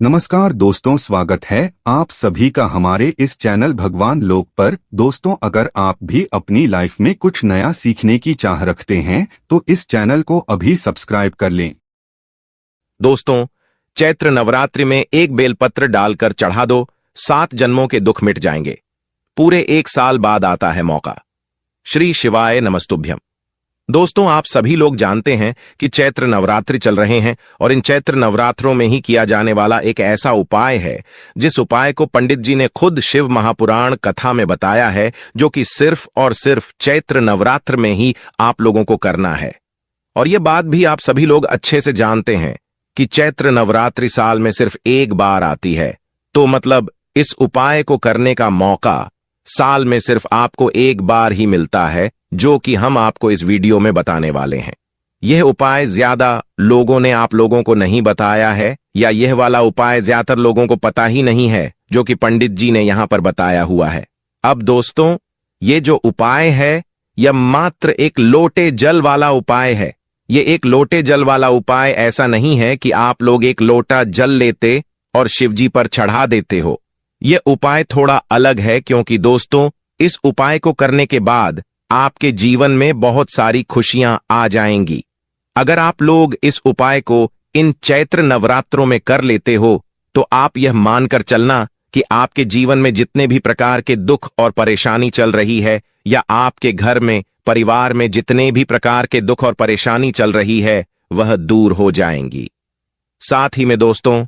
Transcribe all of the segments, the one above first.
नमस्कार दोस्तों, स्वागत है आप सभी का हमारे इस चैनल भगवान लोक पर। दोस्तों, अगर आप भी अपनी लाइफ में कुछ नया सीखने की चाह रखते हैं तो इस चैनल को अभी सब्सक्राइब कर लें। दोस्तों, चैत्र नवरात्रि में एक बेलपत्र डालकर चढ़ा दो, 7 जन्मों के दुख मिट जाएंगे। पूरे 1 साल बाद आता है मौका। श्री शिवाय नमस्तुभ्यम। दोस्तों, आप सभी लोग जानते हैं कि चैत्र नवरात्रि चल रहे हैं और इन चैत्र नवरात्रों में ही किया जाने वाला एक ऐसा उपाय है जिस उपाय को पंडित जी ने खुद शिव महापुराण कथा में बताया है, जो कि सिर्फ और सिर्फ चैत्र नवरात्र में ही आप लोगों को करना है। और यह बात भी आप सभी लोग अच्छे से जानते हैं कि चैत्र नवरात्रि साल में सिर्फ एक बार आती है, तो मतलब इस उपाय को करने का मौका साल में सिर्फ आपको एक बार ही मिलता है, जो कि हम आपको इस वीडियो में बताने वाले हैं। यह उपाय ज्यादा लोगों ने आप लोगों को नहीं बताया है, या यह वाला उपाय ज्यादातर लोगों को पता ही नहीं है, जो कि पंडित जी ने यहां पर बताया हुआ है। अब दोस्तों, ये जो उपाय है यह मात्र एक लोटे जल वाला उपाय है। यह एक लोटे जल वाला उपाय ऐसा नहीं है कि आप लोग एक लोटा जल लेते और शिवजी पर चढ़ा देते हो। यह उपाय थोड़ा अलग है, क्योंकि दोस्तों, इस उपाय को करने के बाद आपके जीवन में बहुत सारी खुशियां आ जाएंगी। अगर आप लोग इस उपाय को इन चैत्र नवरात्रों में कर लेते हो तो आप यह मानकर चलना कि आपके जीवन में जितने भी प्रकार के दुख और परेशानी चल रही है, या आपके घर में परिवार में जितने भी प्रकार के दुख और परेशानी चल रही है, वह दूर हो जाएंगी। साथ ही में दोस्तों,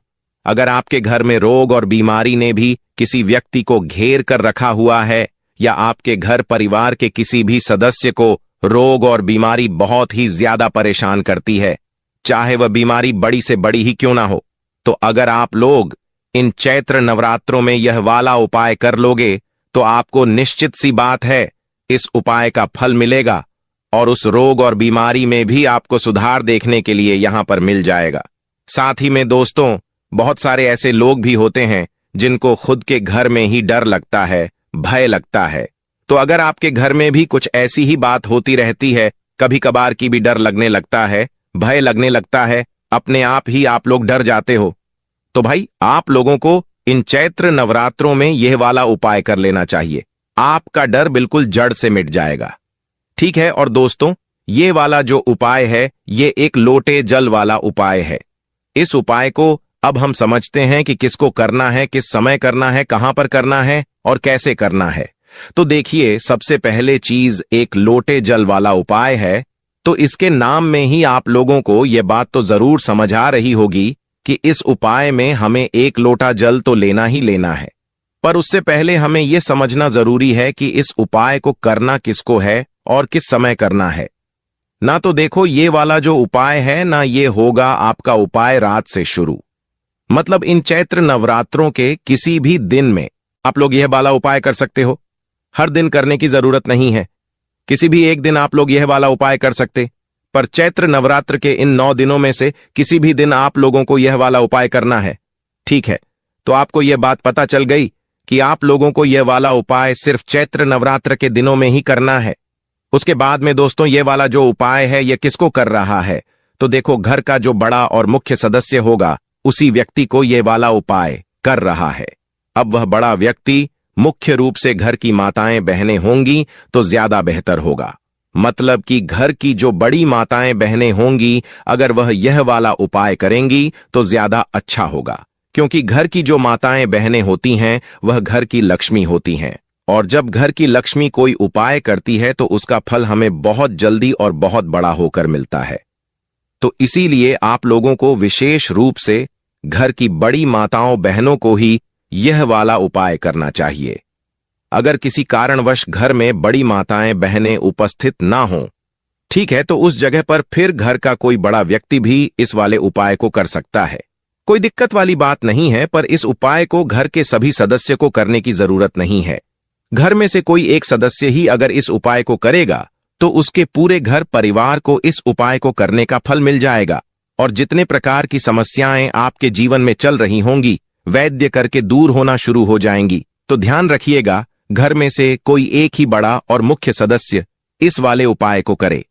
अगर आपके घर में रोग और बीमारी ने भी किसी व्यक्ति को घेर कर रखा हुआ है, या आपके घर परिवार के किसी भी सदस्य को रोग और बीमारी बहुत ही ज्यादा परेशान करती है, चाहे वह बीमारी बड़ी से बड़ी ही क्यों ना हो, तो अगर आप लोग इन चैत्र नवरात्रों में यह वाला उपाय कर लोगे तो आपको निश्चित सी बात है इस उपाय का फल मिलेगा, और उस रोग और बीमारी में भी आपको सुधार देखने के लिए यहां पर मिल जाएगा। साथ ही में दोस्तों, बहुत सारे ऐसे लोग भी होते हैं जिनको खुद के घर में ही डर लगता है, भय लगता है। तो अगर आपके घर में भी कुछ ऐसी ही बात होती रहती है, कभी कभार की भी डर लगने लगता है, भय लगने लगता है, अपने आप ही आप लोग डर जाते हो, तो भाई आप लोगों को इन चैत्र नवरात्रों में यह वाला उपाय कर लेना चाहिए। आपका डर बिल्कुल जड़ से मिट जाएगा। ठीक है। और दोस्तों, ये वाला जो उपाय है ये एक लोटे जल वाला उपाय है। इस उपाय को अब हम समझते हैं कि किसको करना है, किस समय करना है, कहां पर करना है और कैसे करना है। तो देखिए, सबसे पहले चीज एक लोटे जल वाला उपाय है, तो इसके नाम में ही आप लोगों को यह बात तो जरूर समझ आ रही होगी कि इस उपाय में हमें एक लोटा जल तो लेना ही लेना है। पर उससे पहले हमें यह समझना जरूरी है कि इस उपाय को करना किसको है और किस समय करना है। ना तो देखो, ये वाला जो उपाय है ना, ये होगा आपका उपाय रात से शुरू। मतलब इन चैत्र नवरात्रों के किसी भी दिन में आप लोग यह वाला उपाय कर सकते हो। हर दिन करने की जरूरत नहीं है, किसी भी एक दिन आप लोग यह वाला उपाय कर सकते। पर चैत्र नवरात्र के इन 9 दिनों में से किसी भी दिन आप लोगों को यह वाला उपाय करना है। ठीक है, तो आपको यह बात पता चल गई कि आप लोगों को यह वाला उपाय सिर्फ चैत्र नवरात्र के दिनों में ही करना है। उसके बाद में दोस्तों, यह वाला जो उपाय है यह किसको कर रहा है, तो देखो, घर का जो बड़ा और मुख्य सदस्य होगा उसी व्यक्ति को यह वाला उपाय कर रहा है। अब वह बड़ा व्यक्ति मुख्य रूप से घर की माताएं बहनें होंगी तो ज्यादा बेहतर होगा। मतलब कि घर की जो बड़ी माताएं बहनें होंगी, अगर वह यह वाला उपाय करेंगी तो ज्यादा अच्छा होगा, क्योंकि घर की जो माताएं बहनें होती हैं वह घर की लक्ष्मी होती हैं, और जब घर की लक्ष्मी कोई उपाय करती है तो उसका फल हमें बहुत जल्दी और बहुत बड़ा होकर मिलता है। तो इसीलिए आप लोगों को विशेष रूप से घर की बड़ी माताओं बहनों को ही यह वाला उपाय करना चाहिए। अगर किसी कारणवश घर में बड़ी माताएं बहनें उपस्थित ना हों, ठीक है, तो उस जगह पर फिर घर का कोई बड़ा व्यक्ति भी इस वाले उपाय को कर सकता है। कोई दिक्कत वाली बात नहीं है, पर इस उपाय को घर के सभी सदस्य को करने की जरूरत नहीं है। घर में से कोई एक सदस्य ही अगर इस उपाय को करेगा तो उसके पूरे घर परिवार को इस उपाय को करने का फल मिल जाएगा, और जितने प्रकार की समस्याएं आपके जीवन में चल रही होंगी वैद्य करके दूर होना शुरू हो जाएंगी। तो ध्यान रखिएगा, घर में से कोई एक ही बड़ा और मुख्य सदस्य इस वाले उपाय को करे।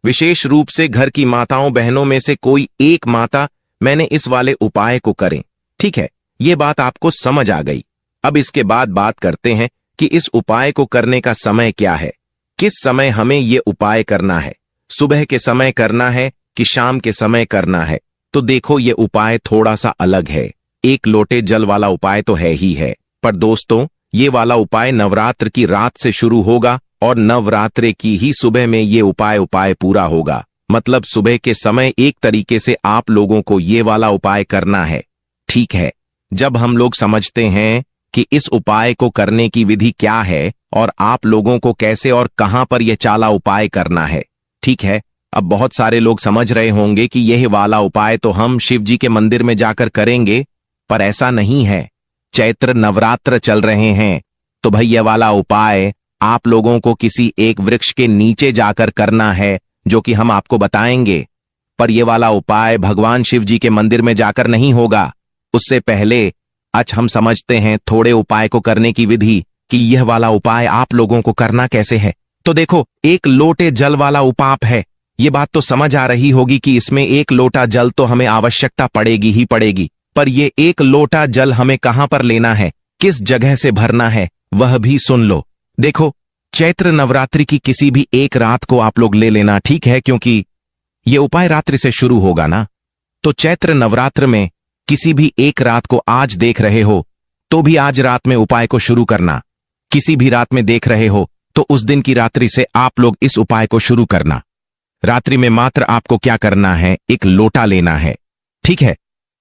विशेष रूप से घर की माताओं बहनों में से कोई एक माता मैंने इस वाले उपाय को करें। ठीक है, ये बात आपको समझ आ गई। अब इसके बाद बात करते हैं कि इस उपाय को करने का समय क्या है, किस समय हमें ये उपाय करना है, सुबह के समय करना है कि शाम के समय करना है। तो देखो, ये उपाय थोड़ा सा अलग है। 1 लोटे जल वाला उपाय तो है ही है, पर दोस्तों ये वाला उपाय नवरात्र की रात से शुरू होगा और नवरात्रे की ही सुबह में ये उपाय पूरा होगा। मतलब सुबह के समय एक तरीके से आप लोगों को ये वाला उपाय करना है। ठीक है, जब हम लोग समझते हैं कि इस उपाय को करने की विधि क्या है और आप लोगों को कैसे और कहां पर यह चाला उपाय करना है, ठीक है, अब बहुत सारे लोग समझ रहे होंगे कि यह वाला उपाय तो हम शिव जी के मंदिर में जाकर करेंगे, पर ऐसा नहीं है। चैत्र नवरात्र चल रहे हैं, तो भाई यह वाला उपाय आप लोगों को किसी एक वृक्ष के नीचे जाकर करना है, जो कि हम आपको बताएंगे। पर यह वाला उपाय भगवान शिव जी के मंदिर में जाकर नहीं होगा। उससे पहले आज हम समझते हैं थोड़े उपाय को करने की विधि, कि यह वाला उपाय आप लोगों को करना कैसे है। तो देखो, 1 लोटे जल वाला उपाय है। ये बात तो समझ आ रही होगी कि इसमें 1 लोटा जल तो हमें आवश्यकता पड़ेगी ही पड़ेगी, पर यह 1 लोटा जल हमें कहां पर लेना है, किस जगह से भरना है, वह भी सुन लो। देखो, चैत्र नवरात्रि की किसी भी एक रात को आप लोग ले लेना, ठीक है, क्योंकि यह उपाय रात्रि से शुरू होगा ना। तो चैत्र नवरात्र में किसी भी एक रात को आज देख रहे हो तो भी आज रात में उपाय को शुरू करना। किसी भी रात में देख रहे हो तो उस दिन की रात्रि से आप लोग इस उपाय को शुरू करना। रात्रि में मात्र आपको क्या करना है, 1 लोटा लेना है, ठीक है।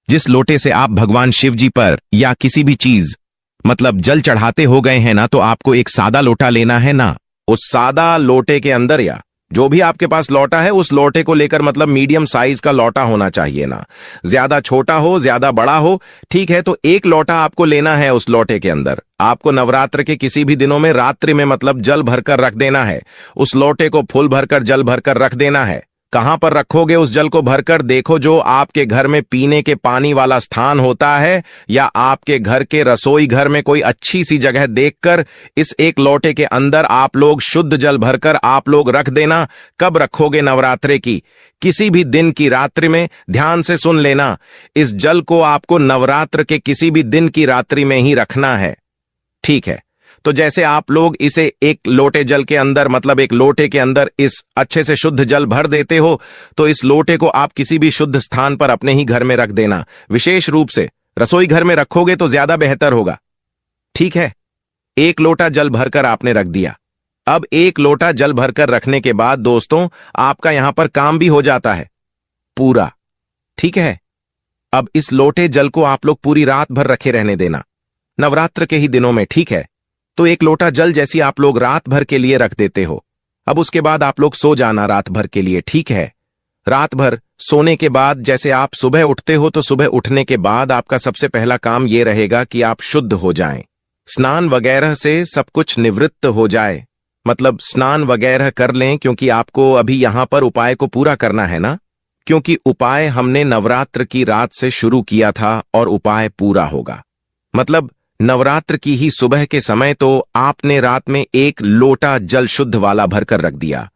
जिस लोटे से आप भगवान शिव जी पर या किसी भी चीज मतलब जल चढ़ाते हो गए हैं ना, तो आपको एक सादा लोटा लेना है ना। उस सादा लोटे के अंदर या जो भी आपके पास लोटा है उस लोटे को लेकर, मतलब मीडियम साइज का लोटा होना चाहिए ना, ज्यादा छोटा हो ज्यादा बड़ा हो, ठीक है। तो 1 लोटा आपको लेना है। उस लोटे के अंदर आपको नवरात्र के किसी भी दिनों में रात्रि में मतलब जल भरकर रख देना है। उस लोटे को फुल भरकर जल भरकर रख देना है। कहां पर रखोगे उस जल को भरकर? देखो, जो आपके घर में पीने के पानी वाला स्थान होता है या आपके घर के रसोई घर में कोई अच्छी सी जगह देखकर इस 1 लोटे के अंदर आप लोग शुद्ध जल भरकर आप लोग रख देना। कब रखोगे? नवरात्रे की किसी भी दिन की रात्रि में। ध्यान से सुन लेना, इस जल को आपको नवरात्र के किसी भी दिन की रात्रि में ही रखना है, ठीक है। तो जैसे आप लोग इसे 1 लोटे जल के अंदर मतलब 1 लोटे के अंदर इस अच्छे से शुद्ध जल भर देते हो, तो इस लोटे को आप किसी भी शुद्ध स्थान पर अपने ही घर में रख देना। विशेष रूप से रसोई घर में रखोगे तो ज्यादा बेहतर होगा, ठीक है। 1 लोटा जल भरकर आपने रख दिया। अब 1 लोटा जल भरकर रखने के बाद दोस्तों आपका यहां पर काम भी हो जाता है पूरा, ठीक है। अब इस लोटे जल को आप लोग पूरी रात भर रखे रहने देना, नवरात्र के ही दिनों में, ठीक है। तो 1 लोटा जल जैसी आप लोग रात भर के लिए रख देते हो। अब उसके बाद आप लोग सो जाना रात भर के लिए, ठीक है। रात भर सोने के बाद जैसे आप सुबह उठते हो, तो सुबह उठने के बाद आपका सबसे पहला काम यह रहेगा कि आप शुद्ध हो जाएं, स्नान वगैरह से सब कुछ निवृत्त हो जाए, मतलब स्नान वगैरह कर लें, क्योंकि आपको अभी यहां पर उपाय को पूरा करना है ना। क्योंकि उपाय हमने नवरात्र की रात से शुरू किया था और उपाय पूरा होगा, मतलब नवरात्र की ही सुबह के समय तो आपने रात में 1 लोटा जल शुद्ध वाला भरकर रख दिया।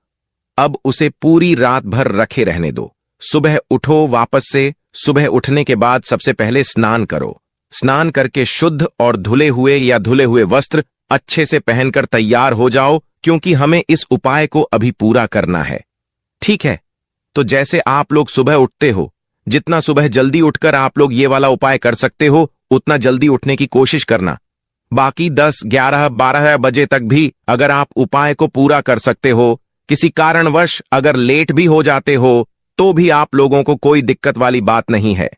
अब उसे पूरी रात भर रखे रहने दो। सुबह उठो वापस से। सुबह उठने के बाद सबसे पहले स्नान करो। स्नान करके शुद्ध और धुले हुए वस्त्र अच्छे से पहनकर तैयार हो जाओ, क्योंकि हमें इस उपाय को अभी पूरा करना है, ठीक है। तो जैसे आप लोग सुबह उठते हो, जितना सुबह जल्दी उठकर आप लोग ये वाला उपाय कर सकते हो उतना जल्दी उठने की कोशिश करना। बाकी 10, 11, 12 बजे तक भी अगर आप उपाय को पूरा कर सकते हो, किसी कारणवश अगर लेट भी हो जाते हो तो भी आप लोगों को कोई दिक्कत वाली बात नहीं है।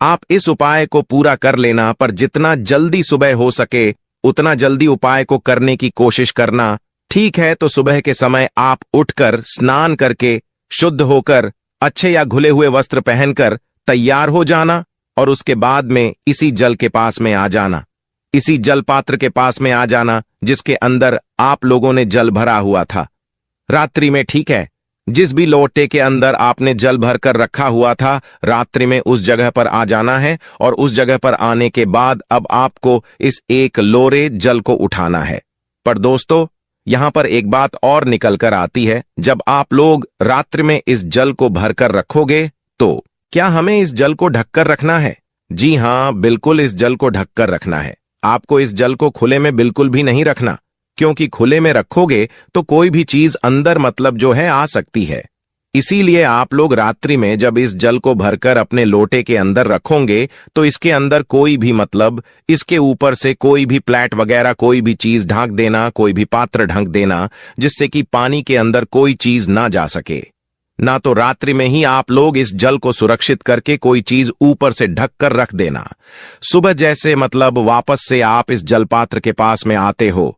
आप इस उपाय को पूरा कर लेना, पर जितना जल्दी सुबह हो सके उतना जल्दी उपाय को करने की कोशिश करना, ठीक है। तो सुबह के समय आप उठकर स्नान करके शुद्ध होकर अच्छे या घुले हुए वस्त्र पहनकर तैयार हो जाना और उसके बाद में इसी जल के पास में आ जाना, इसी जल पात्र के पास में आ जाना जिसके अंदर आप लोगों ने जल भरा हुआ था रात्रि में, ठीक है। जिस भी लोटे के अंदर आपने जल भरकर रखा हुआ था, रात्रि में उस जगह पर आ जाना है और उस जगह पर आने के बाद अब आपको इस 1 लोरे जल को उठाना है। पर दोस्तों यहां पर एक बात और निकल कर आती है, जब आप लोग रात्रि में इस जल को भरकर रखोगे तो क्या हमें इस जल को ढककर रखना है? जी हाँ, बिल्कुल इस जल को ढककर रखना है। आपको इस जल को खुले में बिल्कुल भी नहीं रखना, क्योंकि खुले में रखोगे तो कोई भी चीज अंदर मतलब जो है आ सकती है। इसीलिए आप लोग रात्रि में जब इस जल को भरकर अपने लोटे के अंदर रखोगे तो इसके अंदर कोई भी मतलब इसके ऊपर से कोई भी प्लेट वगैरह कोई भी चीज ढक देना, कोई भी पात्र ढक देना, जिससे कि पानी के अंदर कोई चीज ना जा सके। ना तो रात्रि में ही आप लोग इस जल को सुरक्षित करके कोई चीज ऊपर से ढक कर रख देना। सुबह जैसे मतलब वापस से आप इस जलपात्र के पास में आते हो,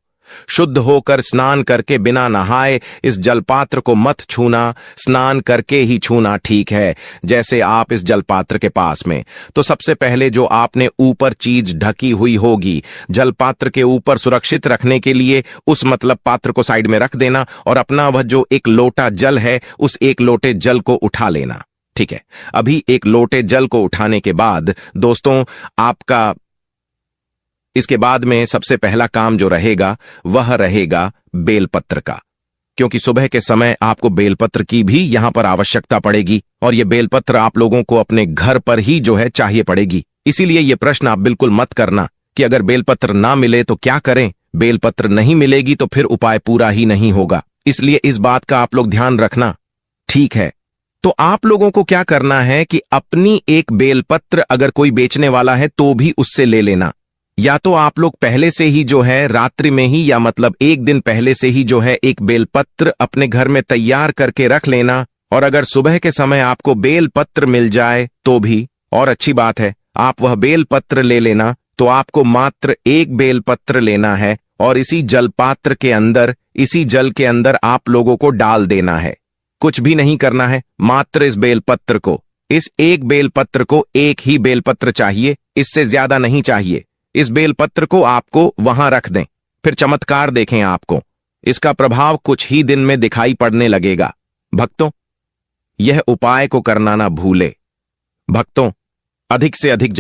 शुद्ध होकर स्नान करके बिना नहाए इस जलपात्र को मत छूना, स्नान करके ही छूना ठीक है। जैसे आप इस जलपात्र के पास में, तो सबसे पहले जो आपने ऊपर चीज ढकी हुई होगी जलपात्र के ऊपर सुरक्षित रखने के लिए, उस मतलब पात्र को साइड में रख देना और अपना वह जो एक लोटा जल है उस एक लोटे जल को उठा लेना। ठीक है, अभी एक लोटे जल को उठाने के बाद दोस्तों आपका इसके बाद में सबसे पहला काम जो रहेगा वह रहेगा बेलपत्र का, क्योंकि सुबह के समय आपको बेलपत्र की भी यहां पर आवश्यकता पड़ेगी और यह बेलपत्र आप लोगों को अपने घर पर ही जो है चाहिए पड़ेगी। इसीलिए यह प्रश्न आप बिल्कुल मत करना कि अगर बेलपत्र ना मिले तो क्या करें। बेलपत्र नहीं मिलेगी तो फिर उपाय पूरा ही नहीं होगा, इसलिए इस बात का आप लोग ध्यान रखना। ठीक है, तो आप लोगों को क्या करना है कि अपनी एक बेलपत्र अगर कोई बेचने वाला है तो भी उससे ले लेना, या तो आप लोग पहले से ही जो है रात्रि में ही या मतलब एक दिन पहले से ही जो है एक बेलपत्र अपने घर में तैयार करके रख लेना। और अगर सुबह के समय आपको बेलपत्र मिल जाए तो भी और अच्छी बात है, आप वह बेलपत्र ले लेना। तो आपको मात्र एक बेलपत्र लेना है और इसी जलपात्र के अंदर, इसी जल के अंदर आप लोगों को डाल देना है। कुछ भी नहीं करना है, मात्र इस बेलपत्र को, इस एक बेलपत्र को, एक ही बेलपत्र चाहिए, इससे ज्यादा नहीं चाहिए। इस बेलपत्र को आपको वहां रख दें, फिर चमत्कार देखें आपको। इसका प्रभाव कुछ ही दिन में दिखाई पड़ने लगेगा। भक्तों, यह उपाय को करना ना भूले। भक्तों, अधिक से अधिक